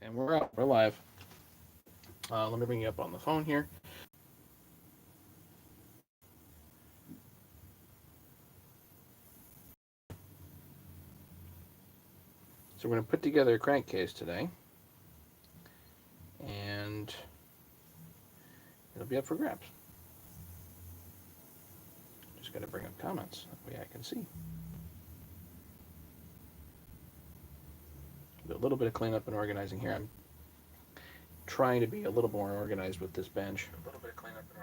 And we're up. We're live. Let me bring you up on the phone here. So we're going to put together a crankcase today, and it'll be up for grabs. Just got to bring up comments. That way I can see. A little bit of cleanup and organizing here. I'm trying to be a little more organized with this bench. A little bit of cleanup and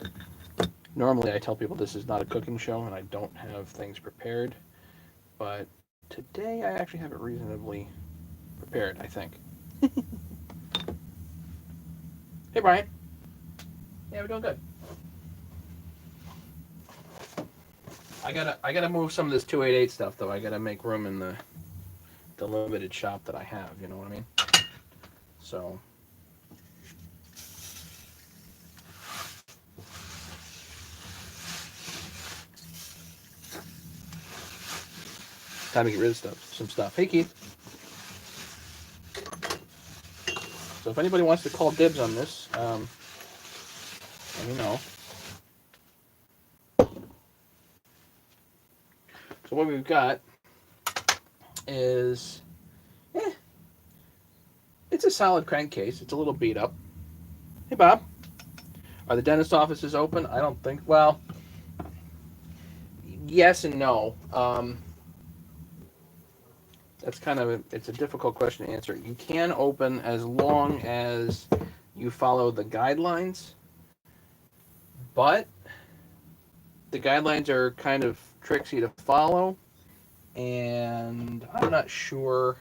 organizing. Normally I tell people this is not a cooking show and I don't have things prepared, but today I actually have it reasonably prepared, I think. Hey, Brian. Yeah, we're doing good. I gotta move some of this 288 stuff though. I gotta make room in the limited shop that I have. You know what I mean? So. Time to get rid of some stuff. Hey, Keith. So if anybody wants to call dibs on this, let me know. So what we've got is, it's a solid crankcase. It's a little beat up. Hey, Bob. Are the dentist offices open? I don't think. Well, yes and no. That's it's a difficult question to answer. You can open as long as you follow the guidelines, but the guidelines are kind of tricksy to follow, and I'm not sure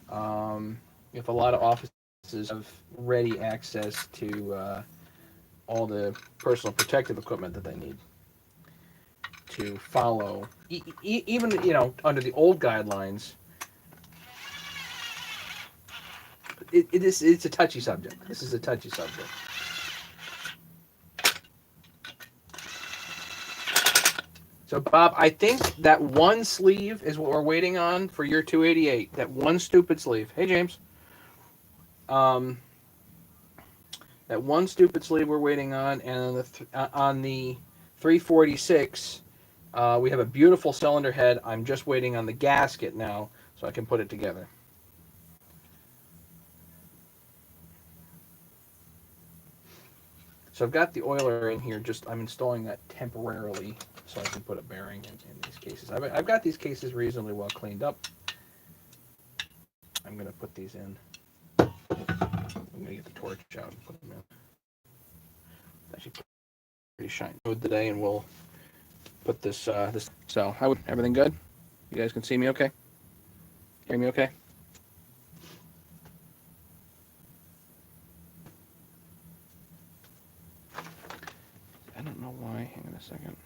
if a lot of offices have ready access to all the personal protective equipment that they need to follow. Even, under the old guidelines, it's a touchy subject. This is a touchy subject. So, Bob, I think that one sleeve is what we're waiting on for your 288. That one stupid sleeve. Hey, James. That one stupid sleeve we're waiting on, and on the 346, we have a beautiful cylinder head. I'm just waiting on the gasket now, so I can put it together. So I've got the oiler in here. I'm installing that temporarily so I can put a bearing in these cases. I've got these cases reasonably well cleaned up. I'm going to put these in. I'm going to get the torch out and put them in. Actually, pretty shiny today, and we'll put this. So, everything good? You guys can see me okay? Hear me okay? I don't know why. Hang on a second.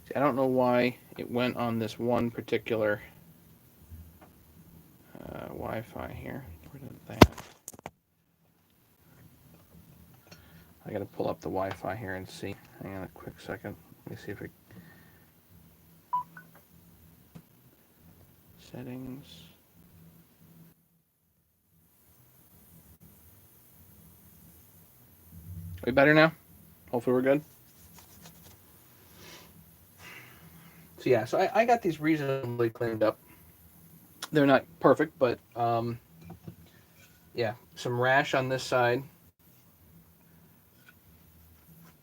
See, I don't know why it went on this one particular Wi-Fi here. Where did that? I got to pull up the Wi-Fi here and see. Hang on a quick second. Let me see if it. Settings. Are we better now? Hopefully we're good. So yeah, so I got these reasonably cleaned up. They're not perfect, but yeah, some rash on this side.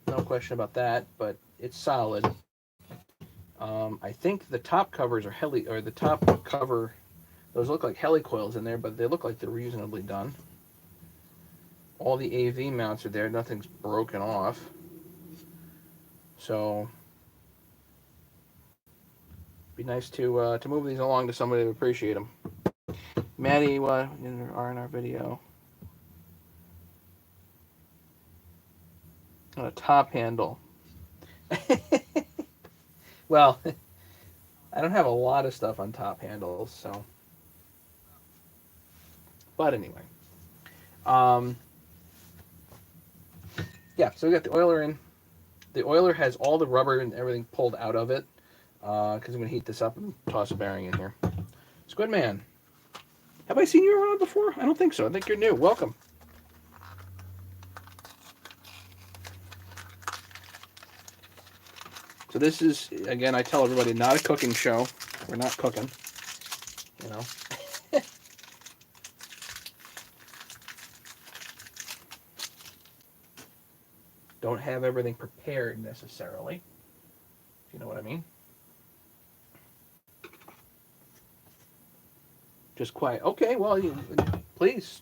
No question about that, but it's solid. I think the top covers are the top cover, those look like helicoils in there, but they look like they're reasonably done. All the AV mounts are there. Nothing's broken off. So, be nice to move these along to somebody to appreciate them. Maddie, in our video. On a top handle. Well, I don't have a lot of stuff on top handles, so. But anyway. Yeah, so we got the oiler in. The oiler has all the rubber and everything pulled out of it because I'm going to heat this up and toss a bearing in here. Squidman, have I seen you around before? I don't think so. I think you're new. Welcome. So this is, again, I tell everybody, not a cooking show. We're not cooking, you know. Don't have everything prepared necessarily, if you know what I mean. Just quiet. Okay, well, please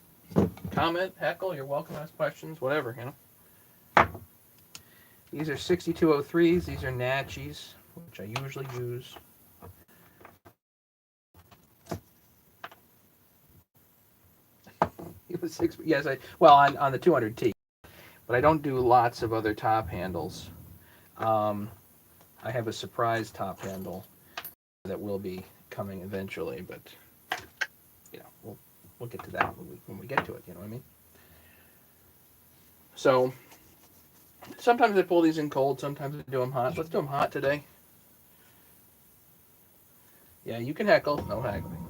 comment, heckle. You're welcome to ask questions, whatever, you know. These are 6203s. These are Natchies, which I usually use. It was six. Yes, on the 200T, but I don't do lots of other top handles. I have a surprise top handle that will be coming eventually, but you know, we'll get to that when we get to it. You know what I mean? So sometimes I pull these in cold. Sometimes I do them hot. Let's do them hot today. Yeah, you can heckle. No heckling.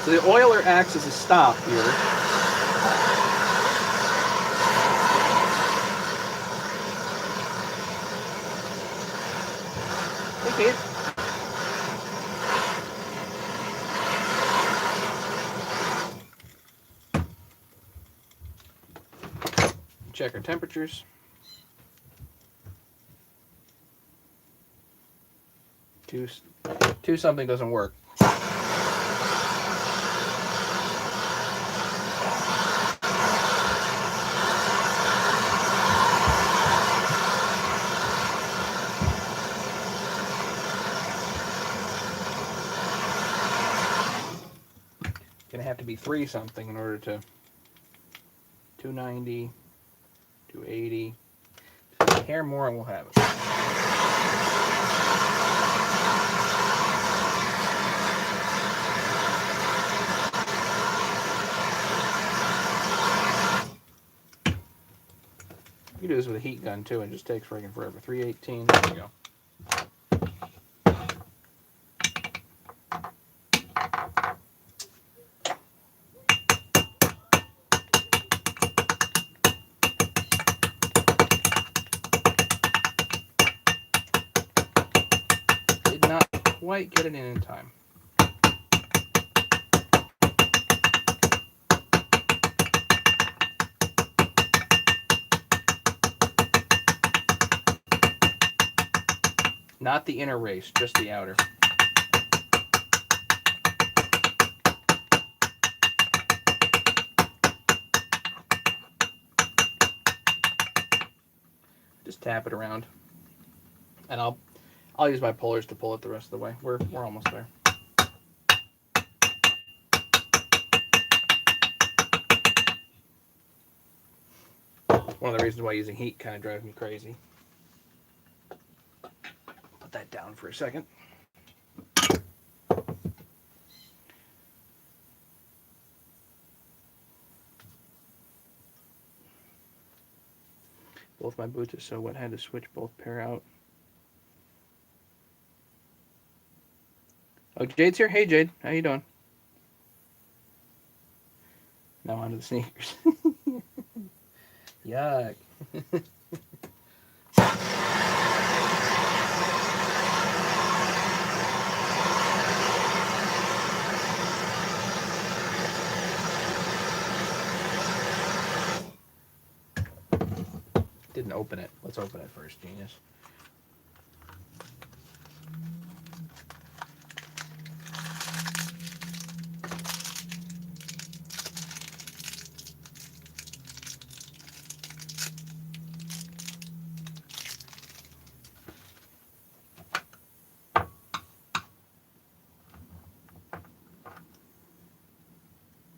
So the oiler acts as a stop here. Hey, Kate. Check our temperatures. Two something doesn't work. Gonna have to be 3 something in order to 290, 280. A hair more and we'll have it. You do this with a heat gun too, and it just takes friggin' forever. 318. There we go. Did not quite get it in time. Not the inner race, just the outer. Just tap it around, and I'll use my pullers to pull it the rest of the way. We're almost there. One of the reasons why using heat kind of drives me crazy. Put that down for a second. Both my boots are so wet, I had to switch both pair out. Oh, Jade's here. Hey, Jade. How you doing? Now onto the sneakers. Yuck. Didn't open it. Let's open it first, genius.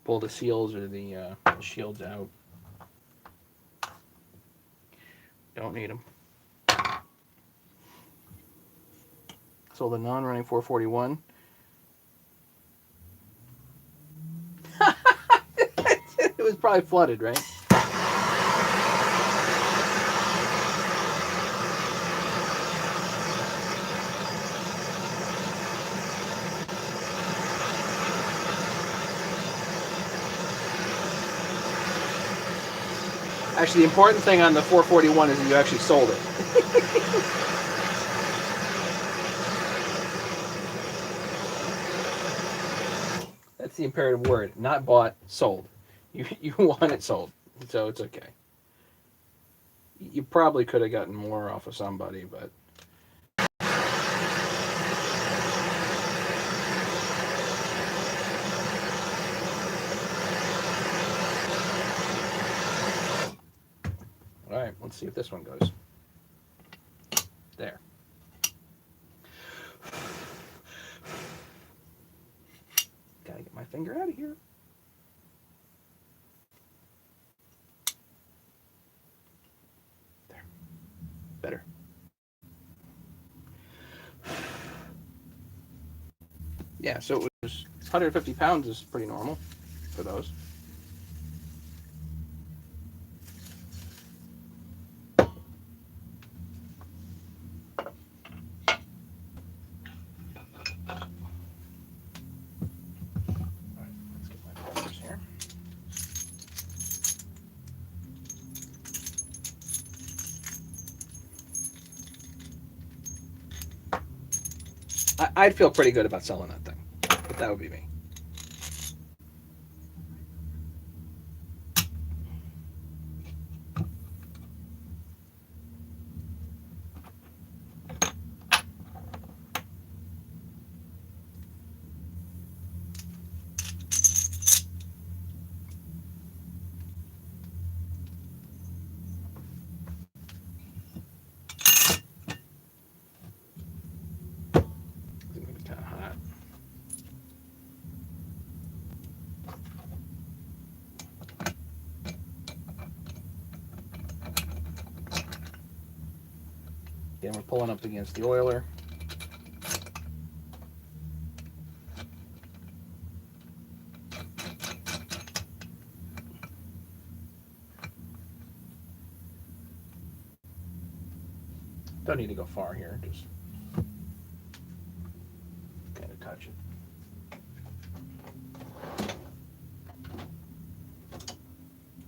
Pull the seals or the shields out. Don't need them. So the non-running 441. It was probably flooded, right? Actually, the important thing on the 441 is that you actually sold it. That's the imperative word. Not bought, sold. You want it sold, so it's okay. You probably could have gotten more off of somebody, but all right. Let's see if this one goes. There. Gotta get my finger out of here. There. Better. Yeah, so it was 150 pounds is pretty normal for those. I'd feel pretty good about selling that thing, but that would be me. It's gonna be kind of hot. Again, we're pulling up against the oiler. Don't need to go far here, just kind of touch it.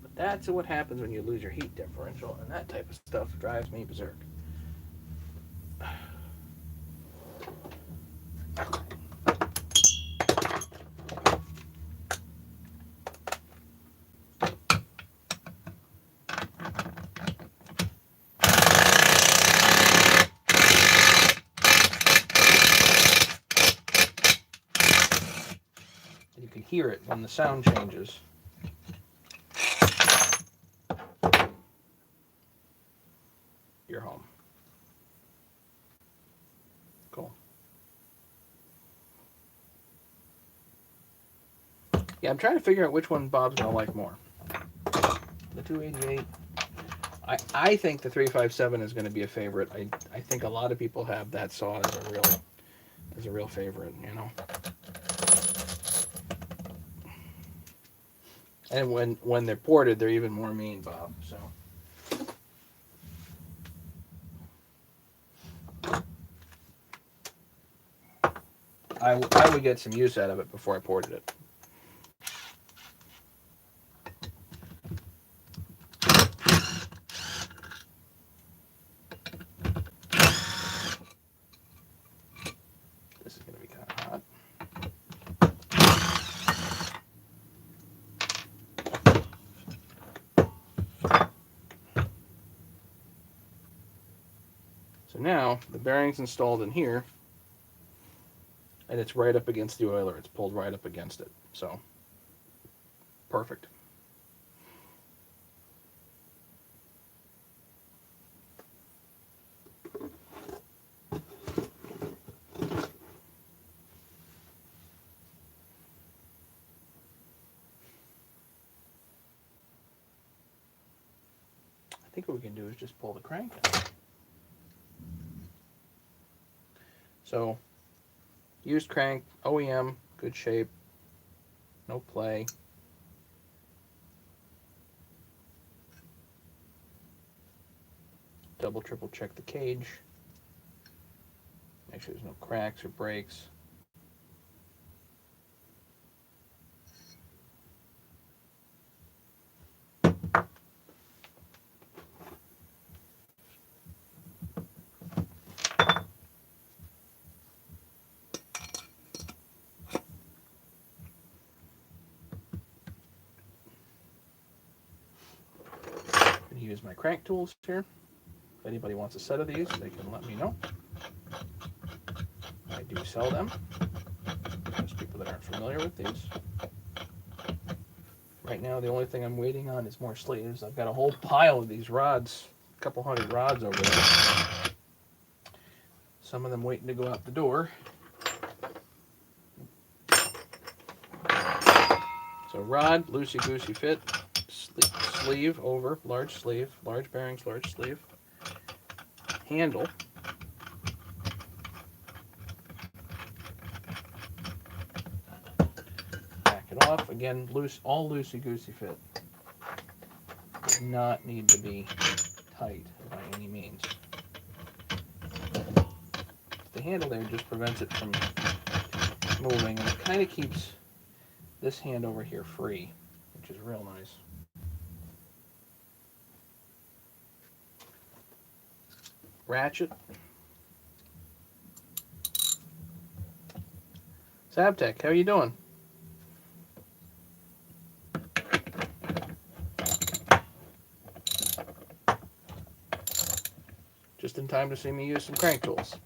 But that's what happens when you lose your heat differential, and that type of stuff drives me berserk. You can hear it when the sound changes. You're home. Cool. Yeah, I'm trying to figure out which one Bob's gonna like more. The 288. I think the 357 is going to be a favorite. I think a lot of people have that saw as a real favorite, you know. And when they're ported, they're even more mean, Bob. So. I would get some use out of it before I ported it. This is going to be kind of hot. So now the bearing's installed in here, and it's right up against the oiler. It's pulled right up against it. So perfect. think what we can do is just pull the crank out. So, used crank, OEM, good shape, no play. Double, triple check the cage. Make sure there's no cracks or breaks. Use my crank tools here. If anybody wants a set of these, they can let me know. I do sell them. There's people that aren't familiar with these. Right now, the only thing I'm waiting on is more sleeves. I've got a whole pile of these rods, a couple hundred rods over there. Some of them waiting to go out the door. So rod, loosey-goosey fit. Sleeve over, large bearings, large sleeve. Handle. Back it off. Again, loose, all loosey-goosey fit. Does not need to be tight by any means. The handle there just prevents it from moving, and it kind of keeps this hand over here free, which is real nice. Ratchet. Sabtech, how are you doing? Just in time to see me use some crank tools.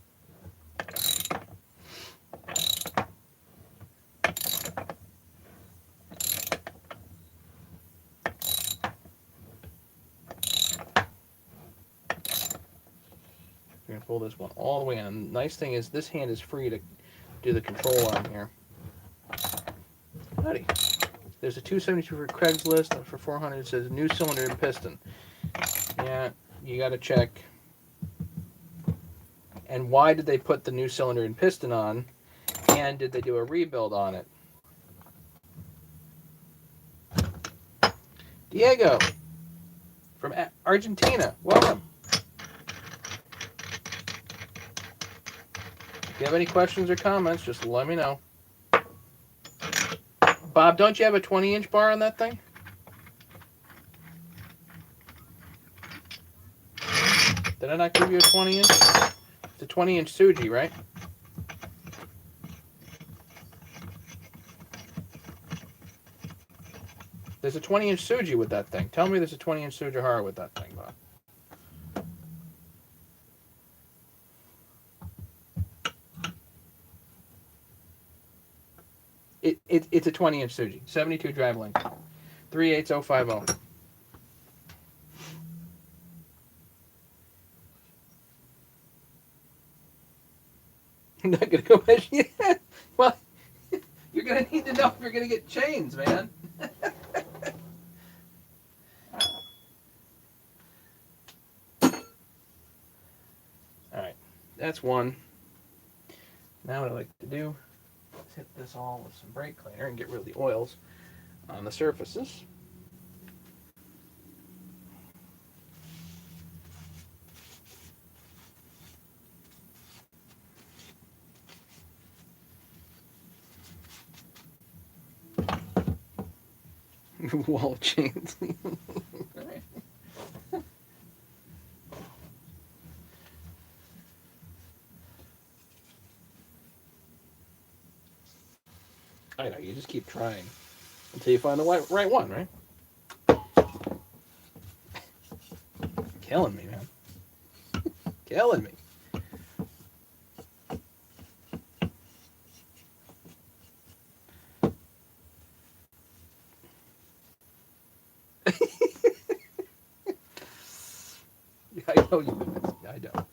We're going to pull this one all the way in. The nice thing is this hand is free to do the control arm here. Howdy. There's a 272 for Craigslist, and for 400 it says new cylinder and piston. Yeah, you got to check. And why did they put the new cylinder and piston on? And did they do a rebuild on it? Diego from Argentina, welcome. If you have any questions or comments, just let me know. Bob, don't you have a 20-inch bar on that thing? Did I not give you a 20-inch? It's a 20-inch Suji, right? There's a 20-inch Suji with that thing. Tell me there's a 20-inch Sujihara with that thing, Bob. It's a 20-inch Suji, 72 drive length, 38050. I'm not gonna go measure yet. Well, you're gonna need to know if you're gonna get chains, man. All right, that's one. Now what I like to do is hit this all with some brake cleaner and get rid of the oils on the surfaces. Wall chains. All right. I know, you just keep trying until you find the right one, right? Killing me, man. Killing me. I know you do. I know.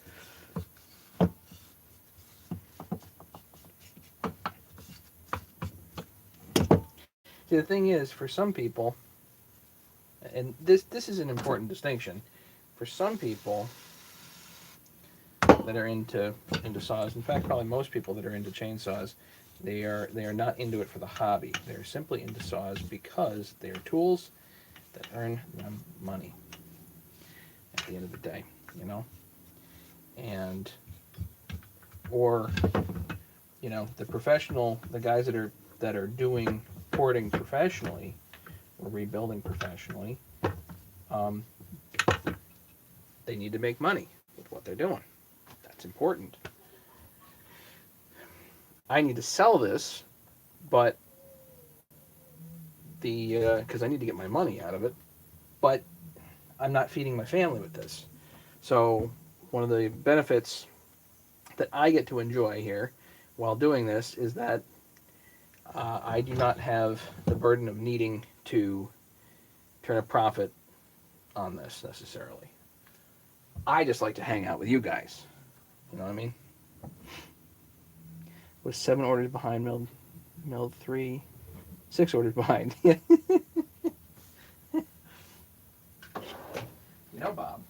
See, the thing is, for some people, and this is an important distinction, for some people that are into saws, in fact, probably most people that are into chainsaws, they are not into it for the hobby. They're simply into saws because they are tools that earn them money at the end of the day, you know. And or the guys that are doing porting professionally or rebuilding professionally, um, they need to make money with what they're doing. That's important. I need to sell this, but because I need to get my money out of it, but I'm not feeding my family with this. So one of the benefits that I get to enjoy here while doing this is that I do not have the burden of needing to turn a profit on this necessarily. I just like to hang out with you guys. You know what I mean? Was 7 orders behind, milled 3, 6 orders behind. You know, Bob,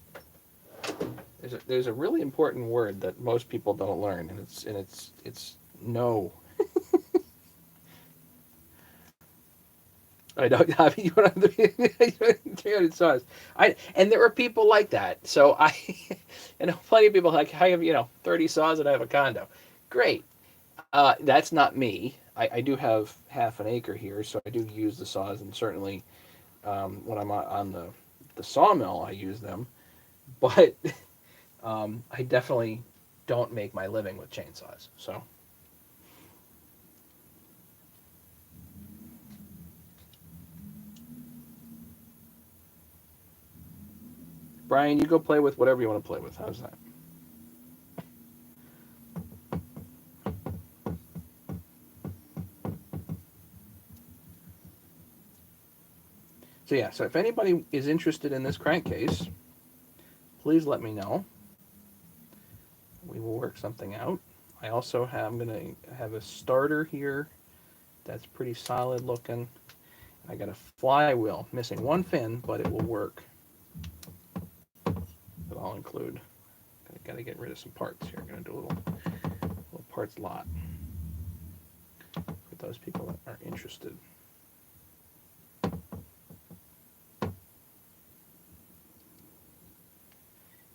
there's a really important word that most people don't learn, and it's no. I don't. I mean, you don't have 300 saws. And there are people like that. So plenty of people like, I have 30 saws and I have a condo. Great. That's not me. I do have half an acre here, so I do use the saws, and certainly when I'm on the sawmill, I use them. But I definitely don't make my living with chainsaws. So. Brian, you go play with whatever you want to play with. How's that? So yeah, so if anybody is interested in this crankcase, please let me know. We will work something out. I also I'm going to have a starter here that's pretty solid looking. I got a flywheel, missing one fin, but it will work. That I'll include. Got to get rid of some parts here. I'm going to do a little parts lot for those people that are interested.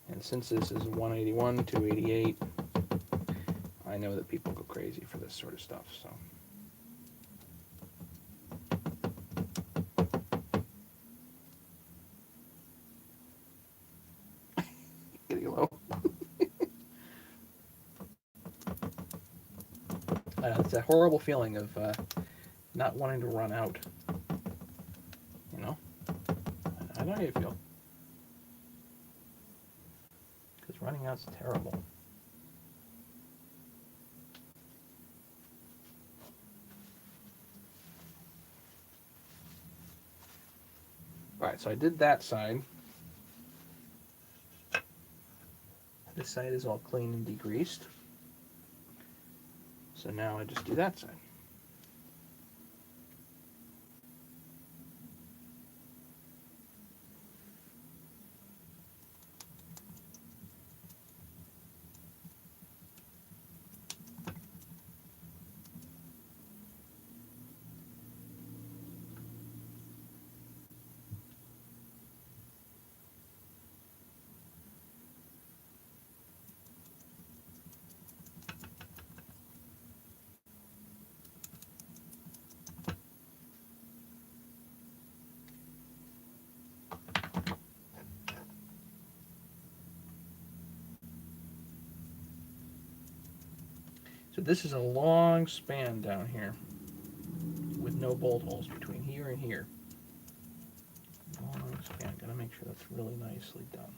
And since this is 181, 288, I know that people go crazy for this sort of stuff. So. Getting low. It's that horrible feeling of not wanting to run out. You know? I know how you feel. Because running out's terrible. Alright, so I did that side. This side is all clean and degreased. So now I just do that side. So this is a long span down here with no bolt holes between here and here. Long span. Gotta make sure that's really nicely done.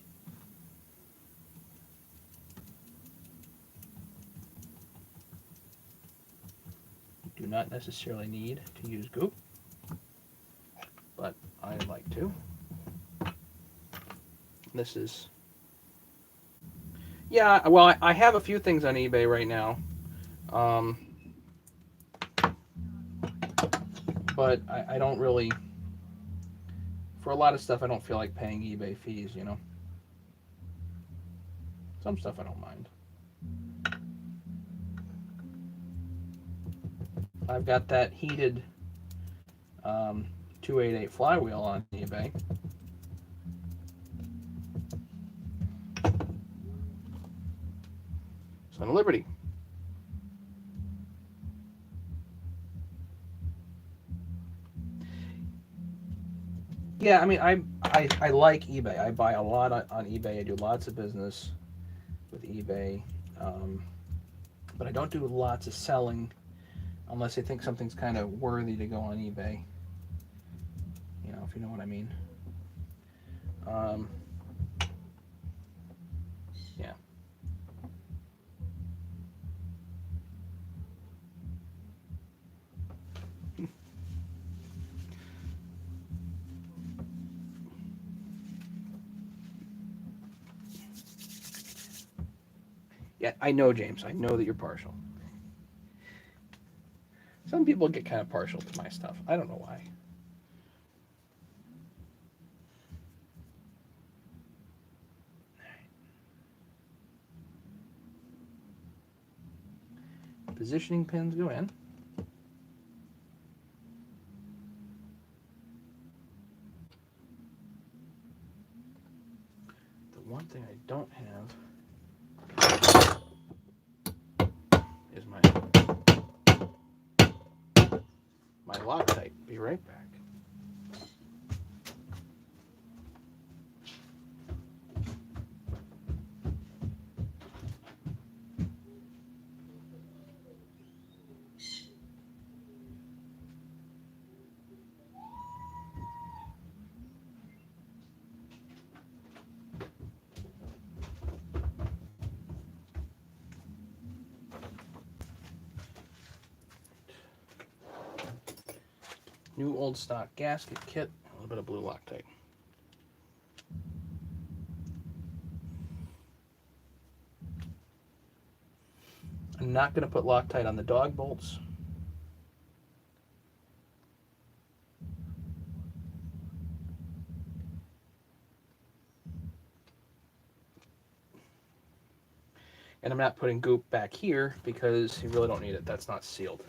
You do not necessarily need to use goop, but I like to. This is, yeah, well, I have a few things on eBay right now. But I don't really, for a lot of stuff, I don't feel like paying eBay fees, you know. Some stuff I don't mind. I've got that heated 288 flywheel on eBay. Son of Liberty. Yeah, I mean, I like eBay. I buy a lot on eBay. I do lots of business with eBay, but I don't do lots of selling unless I think something's kind of worthy to go on eBay. You know, if you know what I mean. Yeah. Yeah, I know, James. I know that you're partial. Some people get kind of partial to my stuff. I don't know why. Positioning pins go in. The one thing I don't have is my Loctite. Be right back. New old stock gasket kit, a little bit of blue Loctite. I'm not going to put Loctite on the dog bolts. And I'm not putting goop back here because you really don't need it. That's not sealed.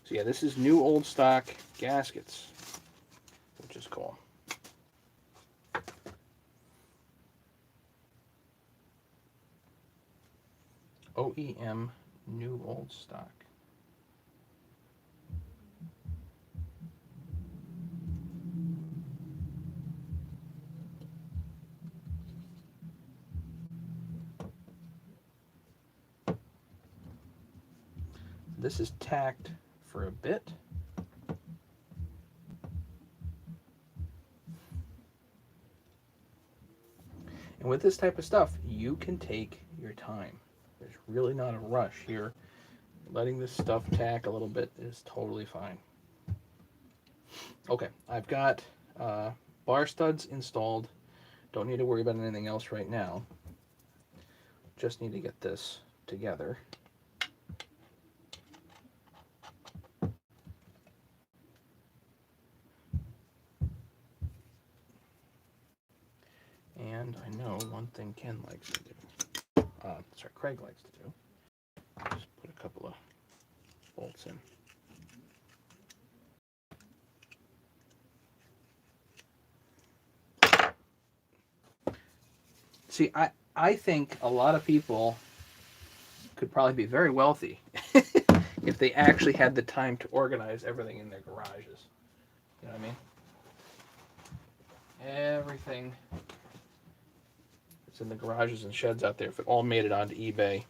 So yeah, this is new old stock gaskets, which is cool. OEM new old stock. This is tacked for a bit. And with this type of stuff, you can take your time. There's really not a rush here. Letting this stuff tack a little bit is totally fine. Okay, I've got bar studs installed. Don't need to worry about anything else right now. Just need to get this together. And I know one thing Ken likes to do. Sorry, Craig likes to do. Just put a couple of bolts in. See, I think a lot of people could probably be very wealthy if they actually had the time to organize everything in their garages. You know what I mean? Everything that's in the garages and sheds out there, if it all made it onto eBay,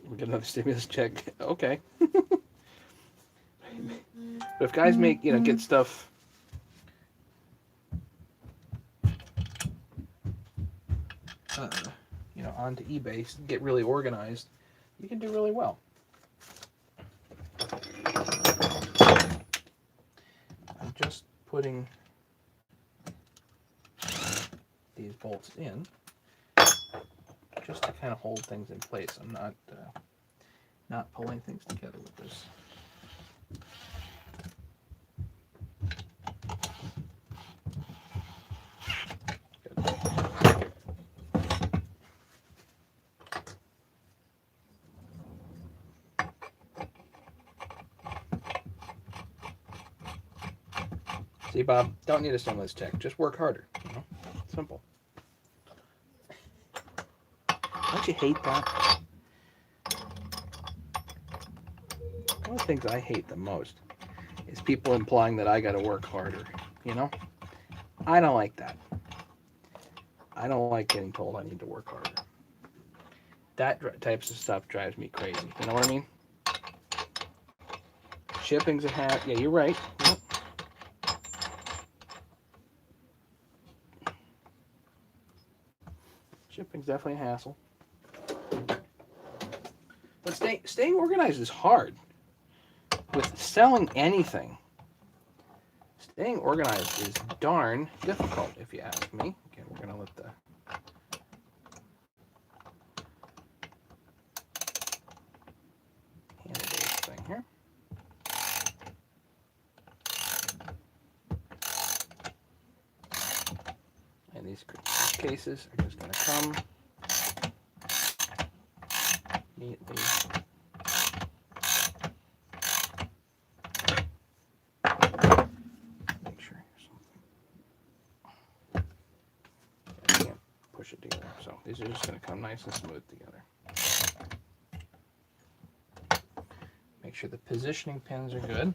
we get another stimulus check. Okay. But if guys make, get stuff, onto eBay, get really organized, you can do really well. just putting these bolts in just to kind of hold things in place. I'm not pulling things together with this. See, Bob, don't need a stimulus check. Just work harder. You know, simple. Don't you hate that? One of the things I hate the most is people implying that I got to work harder. You know, I don't like that. I don't like getting told I need to work harder. That types of stuff drives me crazy. You know what I mean? Shipping's a hat. Yeah, you're right. Yep. Shipping's definitely a hassle. But staying organized is hard. With selling anything, staying organized is darn difficult, if you ask me. Okay, we're going to let the handle this thing here. And these cases are just going to come neatly. Make sure something. I can't push it together, so these are just going to come nice and smooth together. Make sure the positioning pins are good,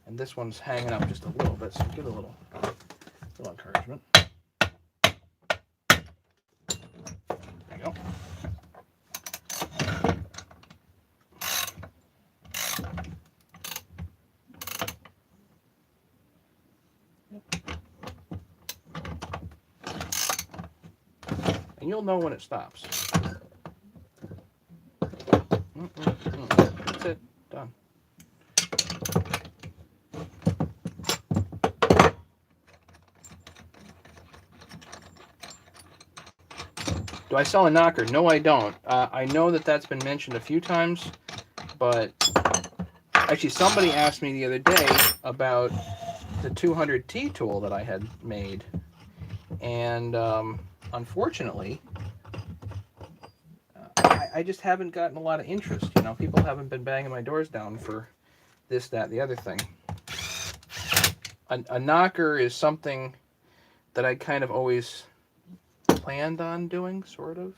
and this one's hanging up just a little bit, so give it a little encouragement. There you go. And you'll know when it stops. That's it. Done. Do I sell a knocker? No, I don't. I know that that's been mentioned a few times, but actually somebody asked me the other day about the 200T tool that I had made, and unfortunately, I just haven't gotten a lot of interest. You know, people haven't been banging my doors down for this, that, the other thing. A knocker is something that I kind of always planned on doing, sort of.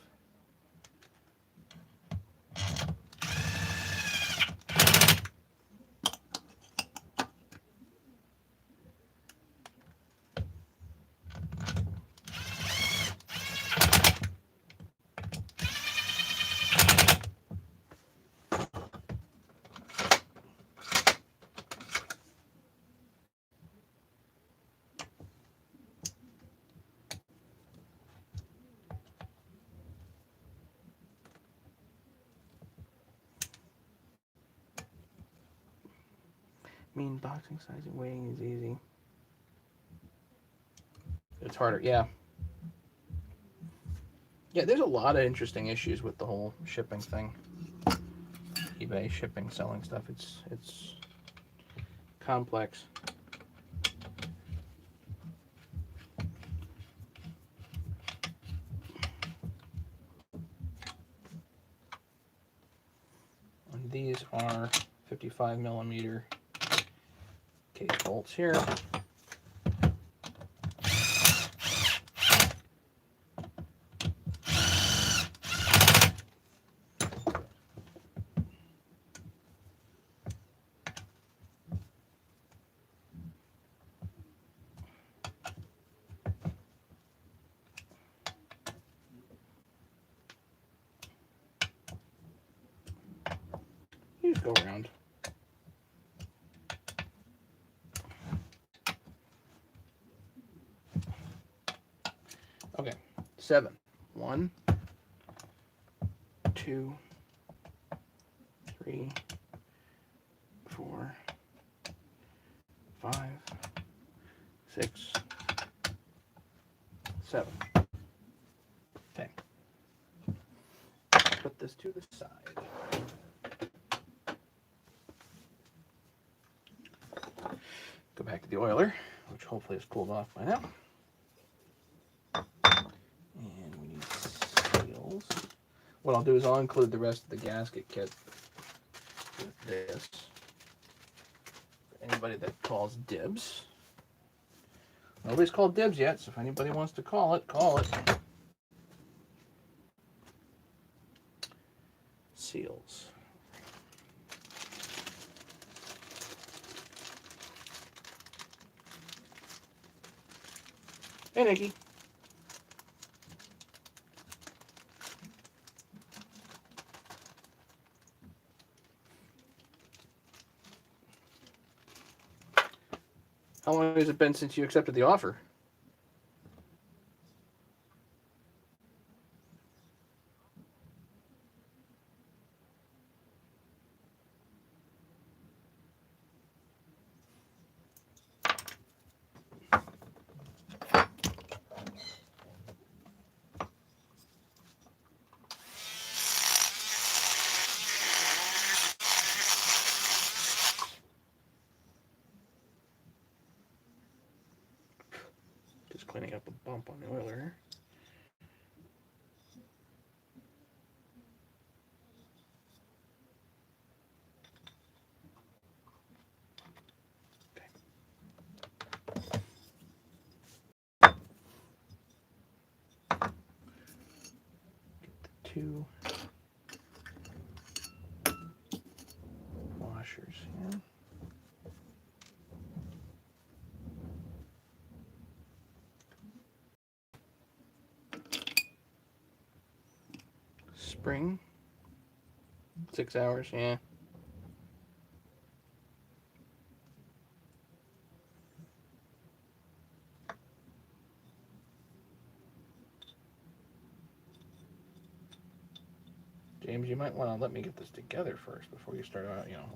Mean boxing sizing, weighing is easy. It's harder, yeah. Yeah, there's a lot of interesting issues with the whole shipping thing. eBay, shipping, selling stuff. It's complex. And these are 55mm case bolts here. You just go around. Okay, 7. 1, 2, 3, 4, 5, 6, 7. Okay. Put this to the side. Go back to the oiler, which hopefully is cooled off by now. And we need seals. What I'll do is I'll include the rest of the gasket kit with this. For anybody that calls dibs. Nobody's called dibs yet, so if anybody wants to call it, call it. Seals. Hey, Nikki. How long has it been since you accepted the offer? Just cleaning up a bump on the oiler. Two washers here. Spring. 6 hours, yeah. James, you might want to let me get this together first before you start,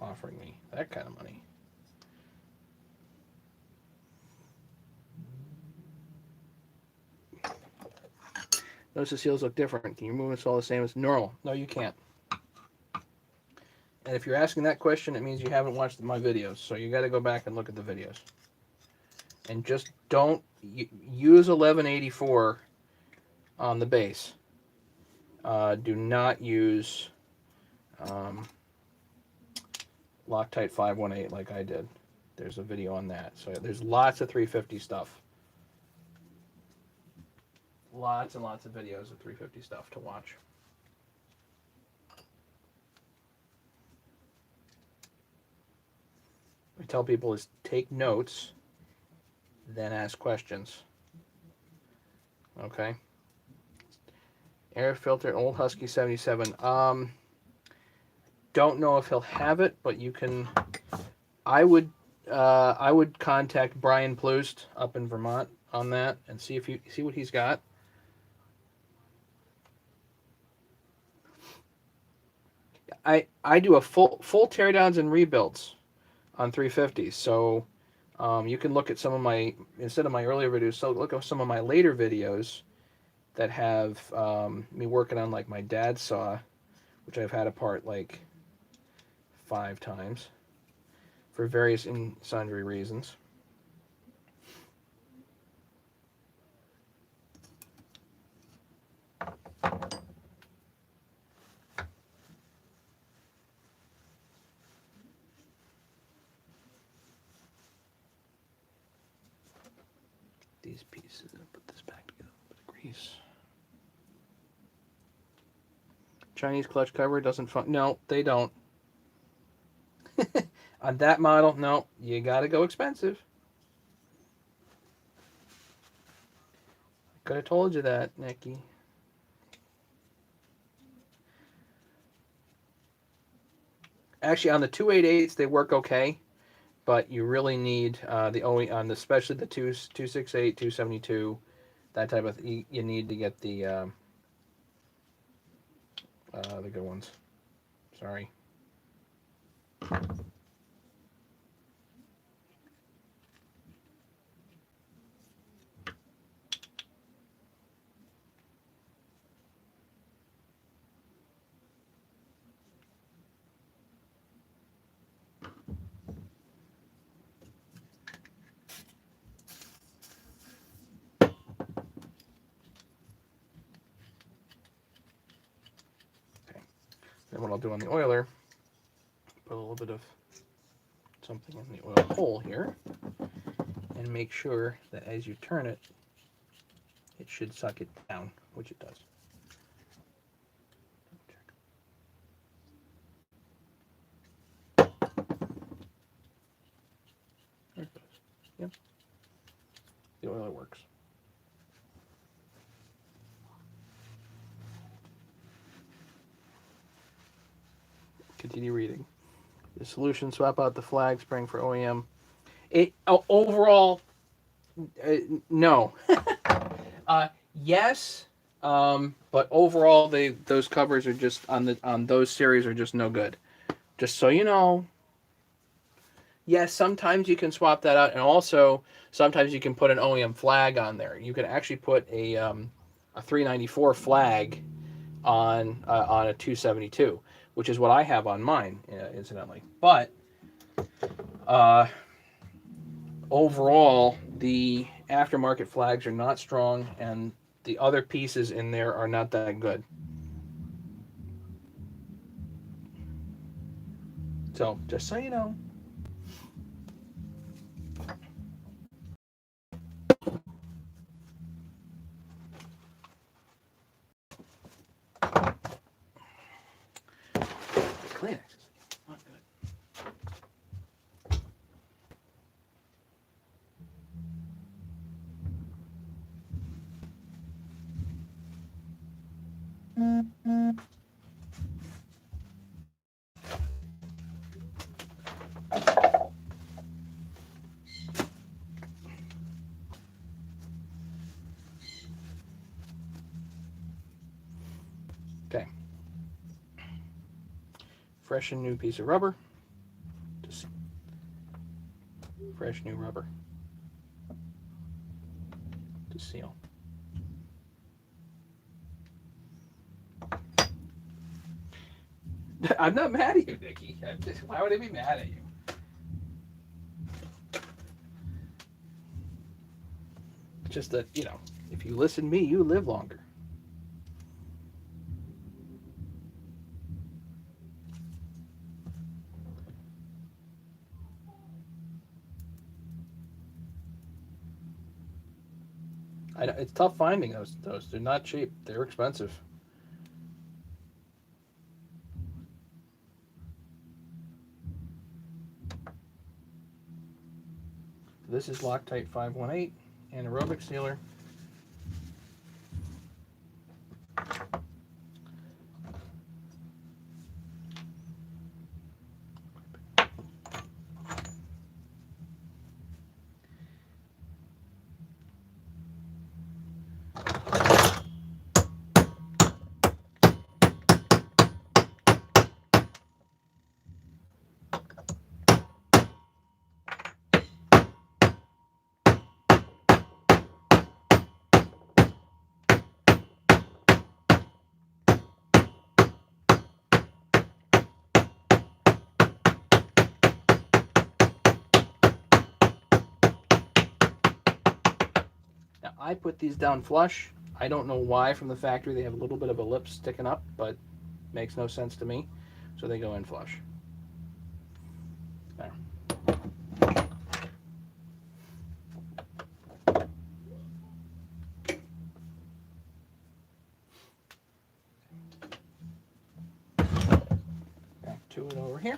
offering me that kind of money. Notice the seals look different. Can you remove this all the same as normal? No, you can't. And if you're asking that question, it means you haven't watched my videos. So you got to go back and look at the videos. And just don't use 1184 on the base. Do not use Loctite 518 like I did. There's a video on that. So there's lots of 350 stuff. Lots and lots of videos of 350 stuff to watch. I tell people is take notes, then ask questions. Okay. Air filter, Old Husky 77. Don't know if he'll have it, but you can. I would contact Brian Plust up in Vermont on that and see if you see what he's got. I do a full teardowns and rebuilds on 350s, so you can look at some of my, instead of my earlier videos, so look at some of my later videos that have me working on like my dad's saw, which I've had apart like 5 times for various and sundry reasons. These pieces, I'll put this back together, a bit of grease. Chinese clutch cover doesn't no, they don't. On that model, no, you gotta go expensive. Could have told you that, Nikki. Actually, on the 288s, they work okay, but you really need the OE on the, especially the 268, 272, that type of. You need to get the good ones. Sorry. what I'll do on the oiler, put a little bit of something in the oil hole here, and make sure that as you turn it, it should suck it down, which it does. There it goes. Yep. The oiler works. Continue reading. The solution: swap out the flag spring for OEM. Overall, no. Yes, but overall, those covers are just on those series are just no good. Just so you know. Yes, sometimes you can swap that out, and also sometimes you can put an OEM flag on there. You can actually put a 394 flag on a 272, which is what I have on mine, incidentally. But overall, the aftermarket flags are not strong, and the other pieces in there are not that good. So, just so you know. Kleenex. Not good. Okay. Fresh and new piece of rubber. Just fresh new rubber to seal. I'm not mad at you, Nikki. Why would I be mad at you? It's just that, you know, if you listen to me, you live longer. It's tough finding those. They're not cheap. They're expensive. This is Loctite 518 anaerobic sealer. Now, I put these down flush. I don't know why from the factory they have a little bit of a lip sticking up, but makes no sense to me. So they go in flush. There. Back to it over here.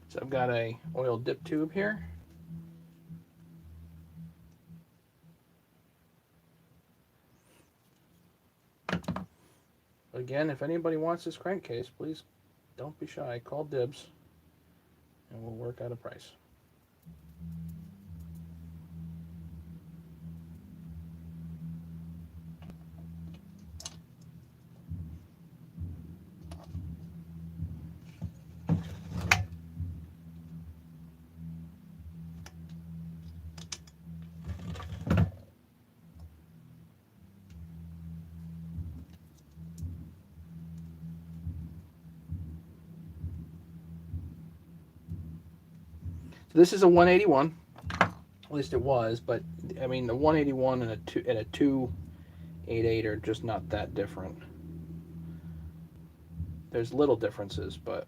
So I've got a oil dip tube here. Again, if anybody wants this crankcase, please don't be shy. Call dibs and we'll work out a price. This is a 181. At least it was, but I mean the 181 and a 288 are just not that different. There's little differences, but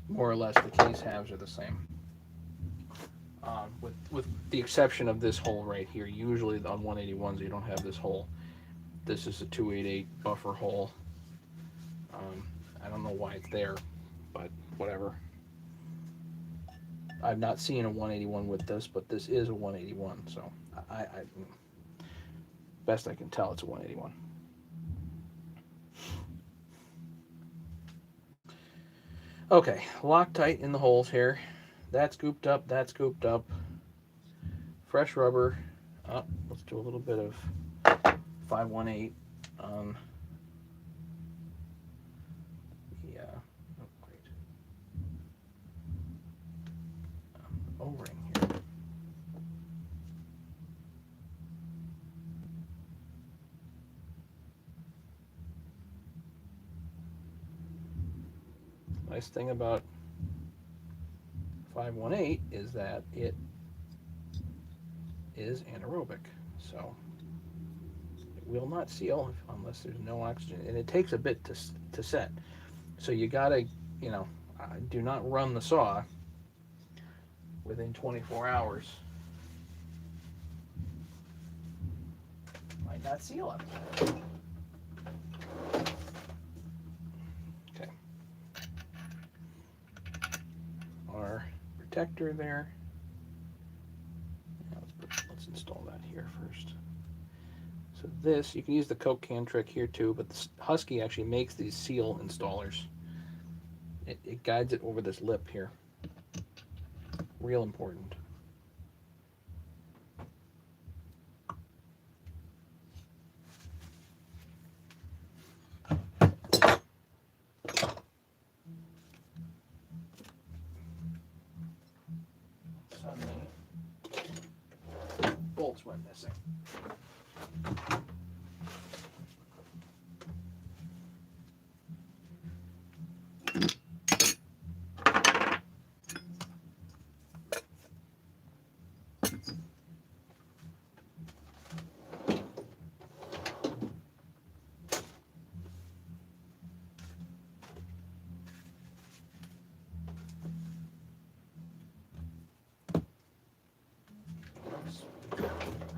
more or less the case halves are the same. With the exception of this hole right here. Usually on 181s you don't have this hole. This is a 288 buffer hole. I don't know why it's there, but whatever. I've not seen a 181 with this, but this is a 181, so I best I can tell, it's a 181. Okay, Loctite in the holes here. That's scooped up, that's scooped up. Fresh rubber. Let's do a little bit of 518 on the great. O-ring here. Nice thing about 518 is that it is anaerobic, so it will not seal unless there's no oxygen, and it takes a bit to set. So you gotta, do not run the saw within 24 hours. Might not seal it. Okay. Our protector there. Let's install that here first. So this, you can use the Coke can trick here too, but the Husky actually makes these seal installers. It guides it over this lip here. Real important. Suddenly, bolts went missing.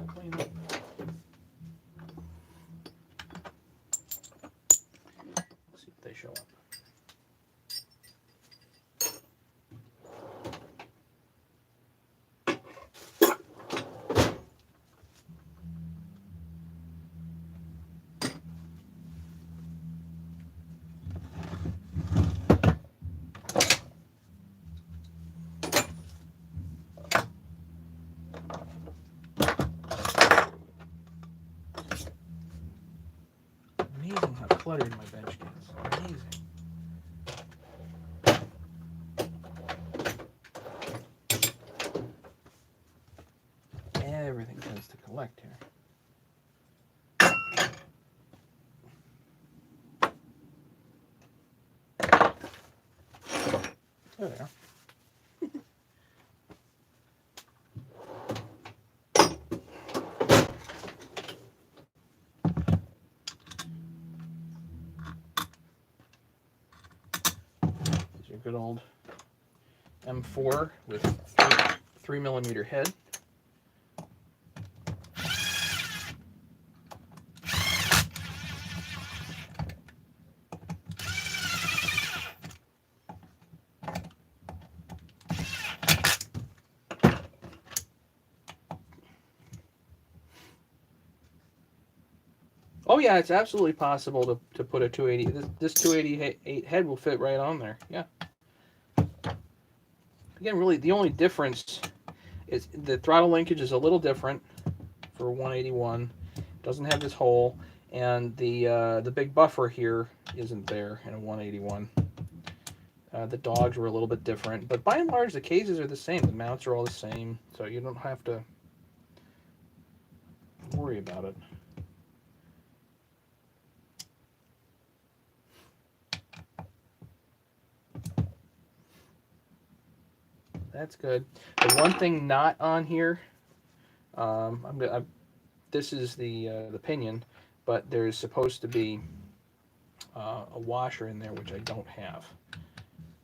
Clean up. See if they show up. Amazing how cluttered my bench gets. Amazing. Everything tends to collect here. There they are. Your good old M4 with 3mm head. Oh yeah, it's absolutely possible to put a 280. This 288 head will fit right on there. Yeah. Again, really, the only difference is the throttle linkage is a little different for 181. It doesn't have this hole, and the big buffer here isn't there in a 181. The dogs were a little bit different, but by and large, the cases are the same. The mounts are all the same, so you don't have to worry about it. That's good. The one thing not on here, this is the pinion, but there's supposed to be a washer in there, which I don't have.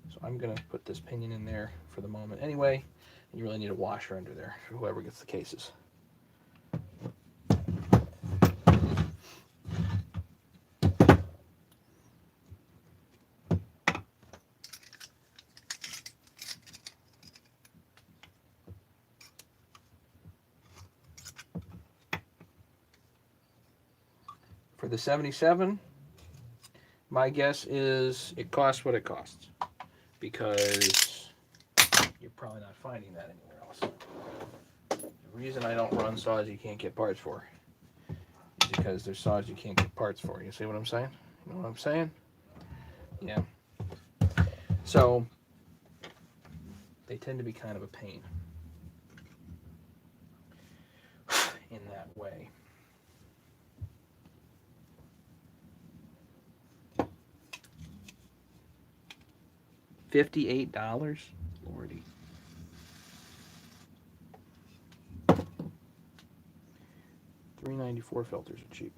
So I'm going to put this pinion in there for the moment anyway. And you really need a washer under there for whoever gets the cases. For the 77, my guess is it costs what it costs, because you're probably not finding that anywhere else. The reason I don't run saws you can't get parts for is because there's saws you can't get parts for. You see what I'm saying? You know what I'm saying? Yeah. So they tend to be kind of a pain in that way. $58? Lordy. $3.94 filters are cheap.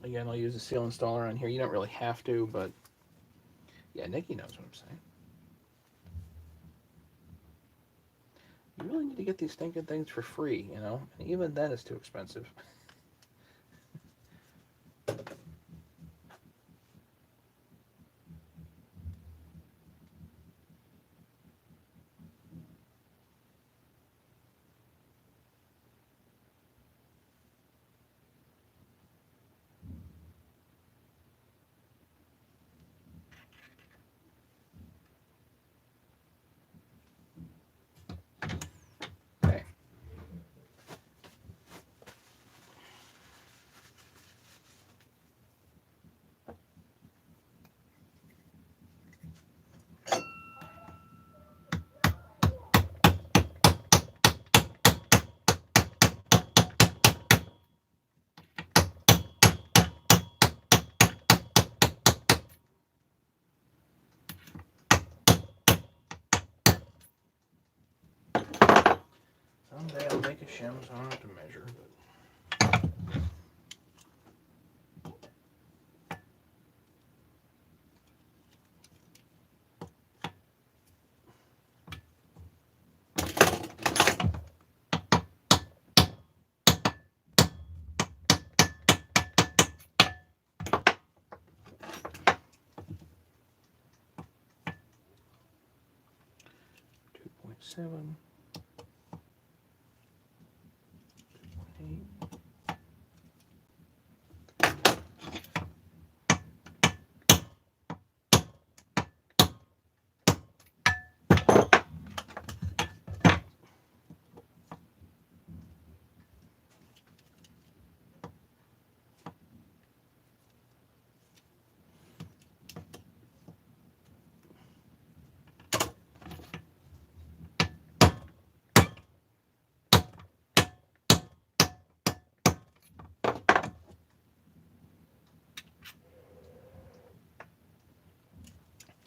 Again, I'll use a seal installer on here. You don't really have to, but yeah, Nikki knows what I'm saying. You really need to get these stinking things for free, you know? And even then it's too expensive. Okay. Someday I'll make a shim so I don't have to measure, but 2.7, 2.8.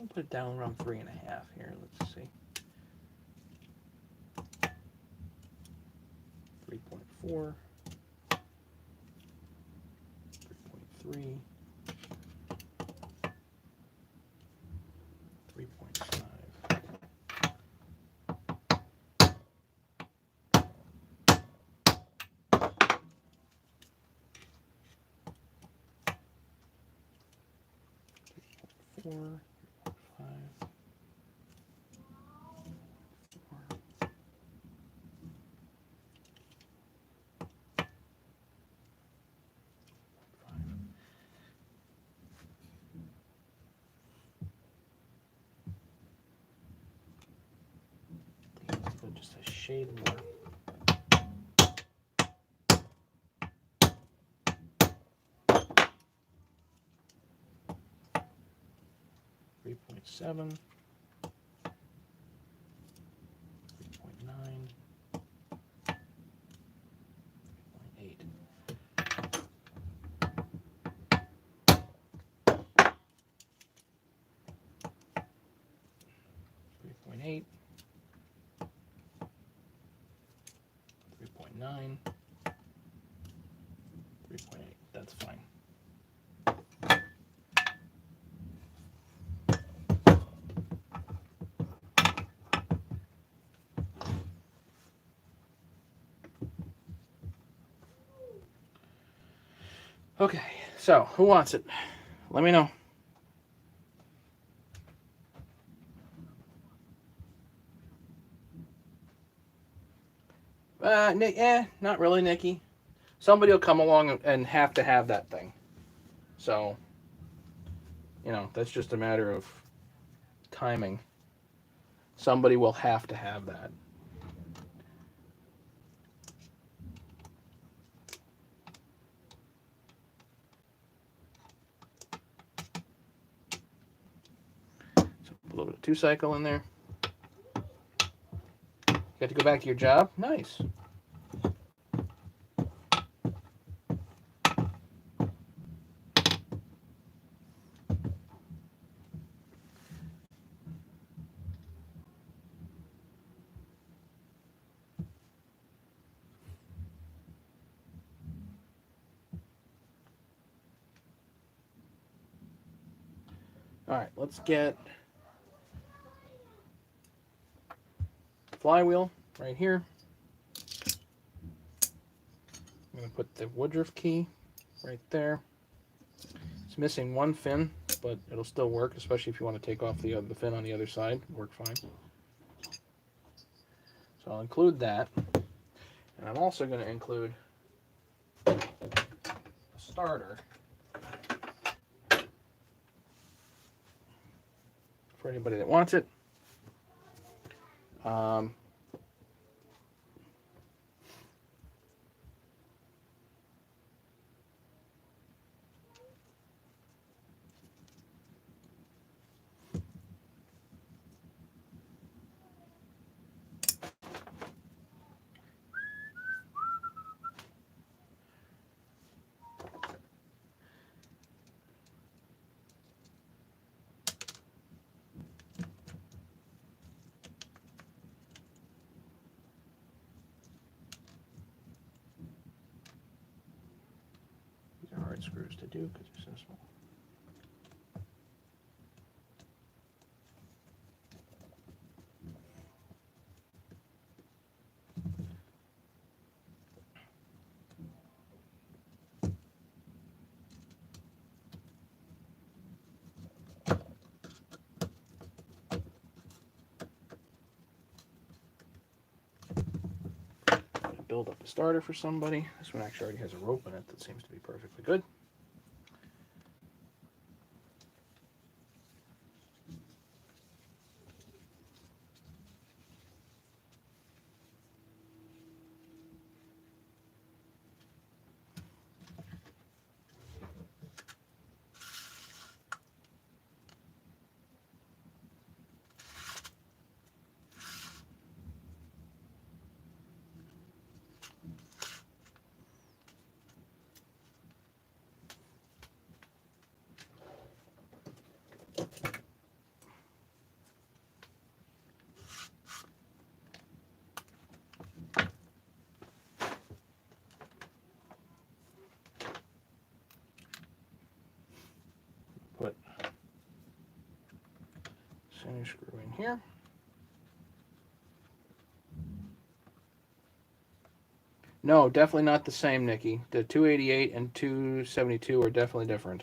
I'll put it down around 3.5 here. Let's see. 3.4, 3.3, 3.5. Four, 5, 4. just a shade more. .7, 3.9, 3.8. 3.8, 3.9, 3.8. That's fine. Okay, so who wants it? Let me know. Not really, Nikki. Somebody will come along and have to have that thing. So, you know, that's just a matter of timing. Somebody will have to have that. So a little bit of 2-cycle in there. You got to go back to your job? Nice. All right, let's get flywheel right here. I'm going to put the Woodruff key right there. It's missing one fin, but it'll still work, especially if you want to take off the fin on the other side. It'll work fine. So I'll include that. And I'm also going to include a starter for anybody that wants it. These are hard screws to do because they're so small. Build up a starter for somebody. This one actually already has a rope in it that seems to be perfectly good. Put center screw in here. No, definitely not the same, Nikki. The 288 and 272 are definitely different.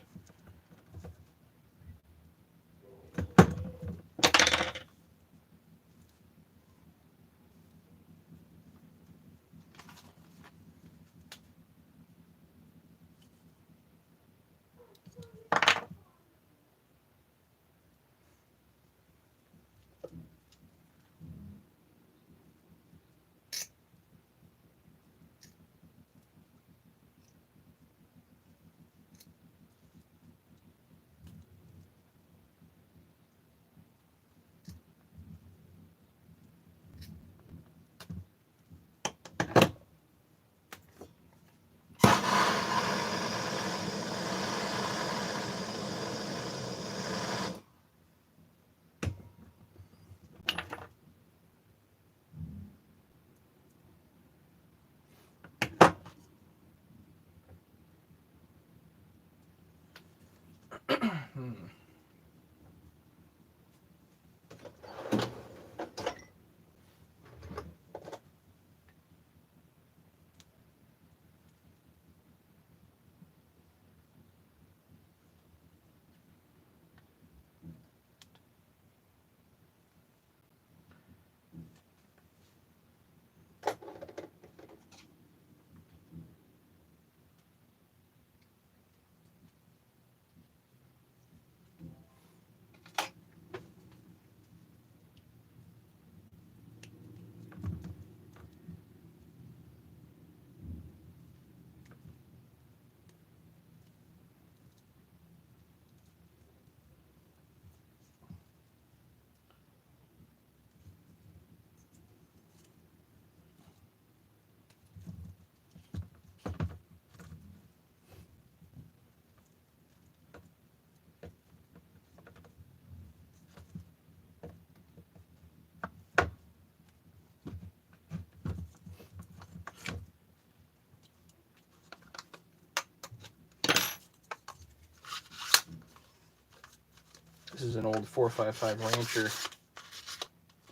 This is an old 455 Rancher,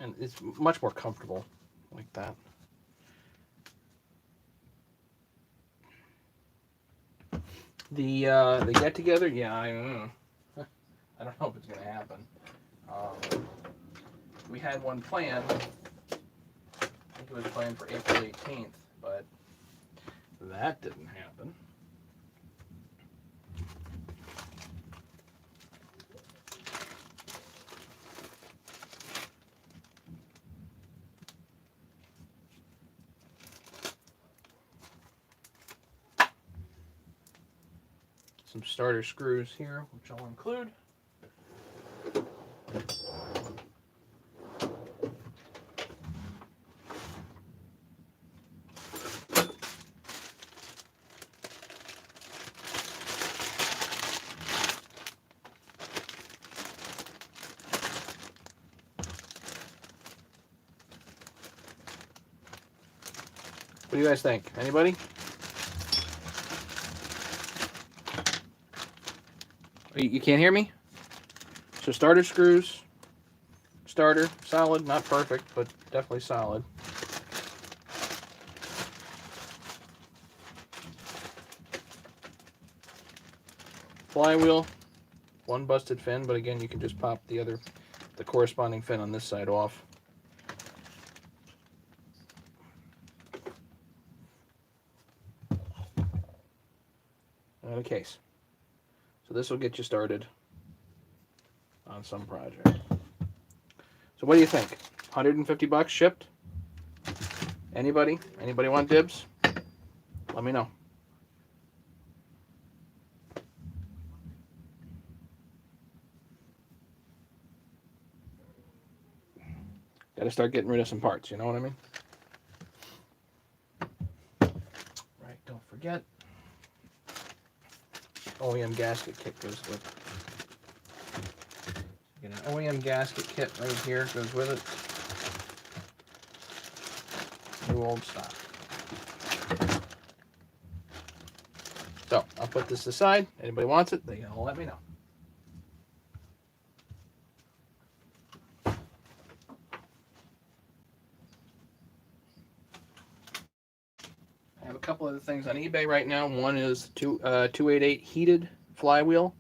and it's much more comfortable like that. The get together, yeah, I don't know. I don't know if it's gonna happen. We had one planned. I think it was planned for April 18th, but that didn't happen. Some starter screws here, which I'll include. What do you guys think? Anybody? You can't hear me? So starter screws, starter, solid, not perfect, but definitely solid. Flywheel, one busted fin, but again, you can just pop the corresponding fin on this side off. And a case. So this will get you started on some project. So what do you think? 150 bucks shipped? Anybody? Anybody want dibs? Let me know. Got to start getting rid of some parts, you know what I mean? Right, don't forget. OEM gasket kit goes with it. Get an OEM gasket kit right here, goes with it. New old stock. So I'll put this aside. Anybody wants it, they can let me know. I have a couple other things on eBay right now. One is 288 heated flywheel.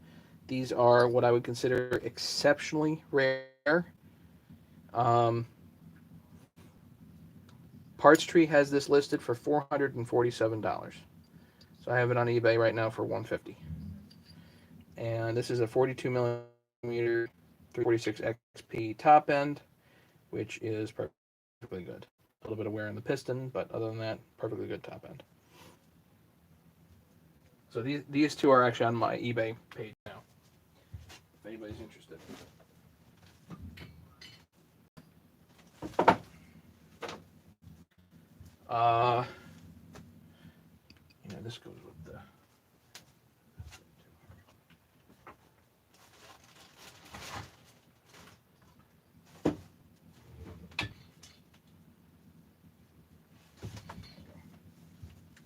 These are what I would consider exceptionally rare. Parts Tree has this listed for $447. So I have it on eBay right now for $150. And this is a 42 millimeter 346 XP top end, which is perfectly good. A little bit of wear in the piston, but other than that, perfectly good top end. So these two are actually on my eBay page now, if anybody's interested. This goes with the.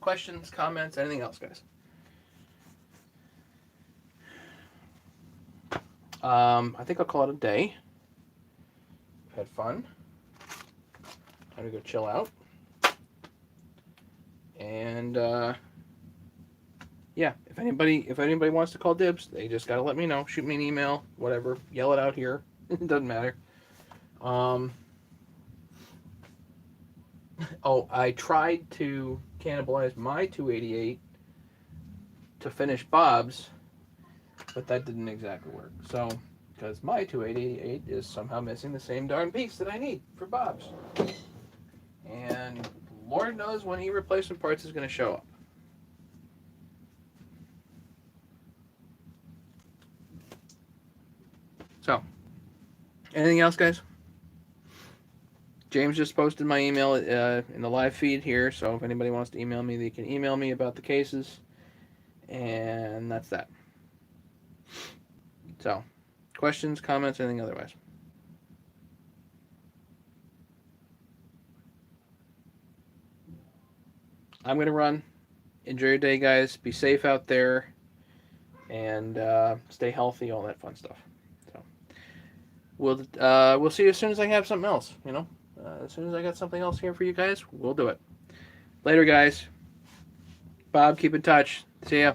Questions, comments, anything else, guys? I think I'll call it a day. We've had fun. Time to go chill out. And yeah, if anybody wants to call dibs, they just gotta let me know. Shoot me an email, whatever. Yell it out here. It doesn't matter. Oh, I tried to cannibalize my 288 to finish Bob's, but that didn't exactly work. So, because my 288 is somehow missing the same darn piece that I need for Bob's. And Lord knows when replacement parts is going to show up. So, anything else, guys? James just posted my email in the live feed here, so if anybody wants to email me, they can email me about the cases. And that's that. So, questions, comments, anything otherwise? I'm going to run. Enjoy your day, guys. Be safe out there. And stay healthy, all that fun stuff. So, we'll see you as soon as I have something else. As soon as I got something else here for you guys, we'll do it. Later, guys. Bob, keep in touch. See ya.